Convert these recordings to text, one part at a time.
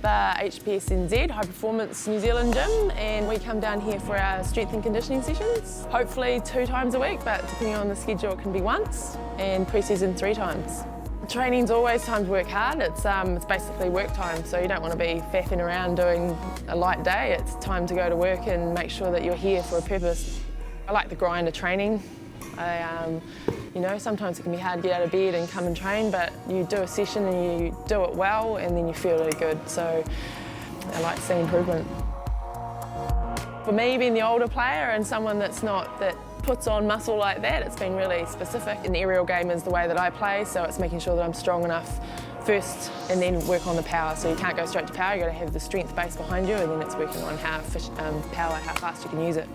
the HPSNZ, High Performance New Zealand Gym, and we come down here for our strength and conditioning sessions. Hopefully 2 times a week, but depending on the schedule it can be once, and pre-season 3 times. Training's always time to work hard. It's basically work time, so you don't want to be faffing around doing a light day. It's time to go to work and make sure that you're here for a purpose. I like the grind of training. You know, sometimes it can be hard to get out of bed and come and train, but you do a session and you do it well and then you feel really good, so I like seeing improvement. For me, being the older player and someone that puts on muscle like that, it's been really specific. An aerial game is the way that I play, so it's making sure that I'm strong enough first and then work on the power. So you can't go straight to power, you've got to have the strength base behind you, and then it's working on how fast you can use it.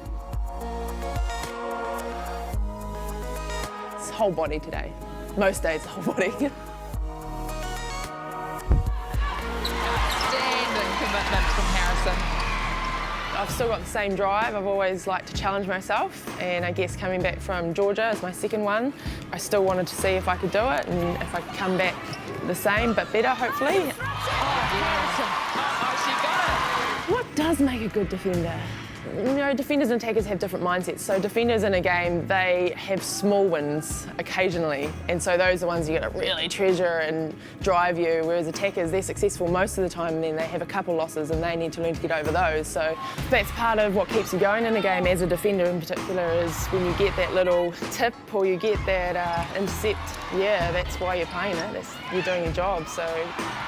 It's whole body today. Most days, whole body. Stand and commitment from Harrison. I've still got the same drive. I've always liked to challenge myself, and I guess coming back from Georgia as my second one, I still wanted to see if I could do it and if I could come back the same but better, hopefully. What does make a good defender? You know, defenders and attackers have different mindsets. So defenders in a game, they have small wins occasionally, and so those are the ones you got to really treasure and drive you, whereas attackers, they're successful most of the time and then they have a couple losses and they need to learn to get over those. So that's part of what keeps you going in a game as a defender in particular, is when you get that little tip or you get that intercept, yeah, that's why you're playing it, you're doing your job. So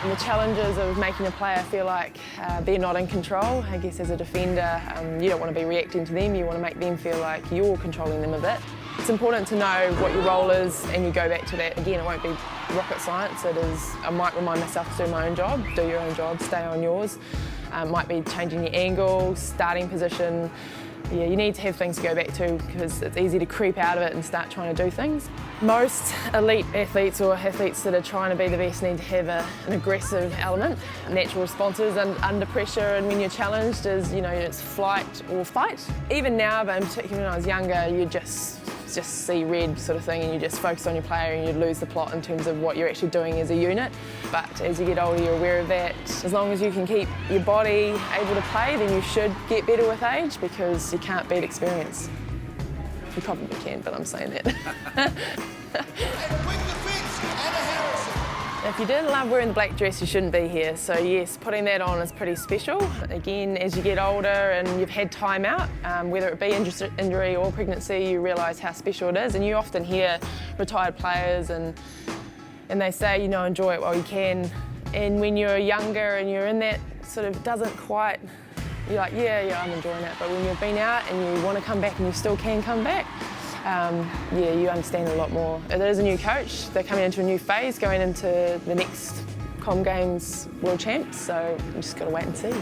and the challenges of making a player feel like they're not in control, I guess as a defender, you don't want to be reacting to them, you want to make them feel like you're controlling them a bit. It's important to know what your role is and you go back to that. Again, it won't be rocket science, it is, I might remind myself to do my own job, do your own job, stay on yours. Might be changing your angle, starting position. Yeah, you need to have things to go back to because it's easy to creep out of it and start trying to do things. Most elite athletes or athletes that are trying to be the best need to have an aggressive element. Natural responses under pressure and when you're challenged is, you know, it's flight or fight. Even now, but in particular when I was younger, you just see red sort of thing and you just focus on your player and you lose the plot in terms of what you're actually doing as a unit. But as you get older, you're aware of that. As long as you can keep your body able to play, then you should get better with age because you can't beat experience. You probably can, but I'm saying that. If you didn't love wearing the black dress, you shouldn't be here. So yes, putting that on is pretty special. Again, as you get older and you've had time out, whether it be injury or pregnancy, you realise how special it is. And you often hear retired players and they say, you know, enjoy it while you can. And when you're younger and you're in that sort of doesn't quite, you're like, yeah, I'm enjoying it. But when you've been out and you want to come back and you still can come back, yeah, you understand a lot more. There is a new coach, they're coming into a new phase, going into the next Com Games World Champs, so you just got to wait and see.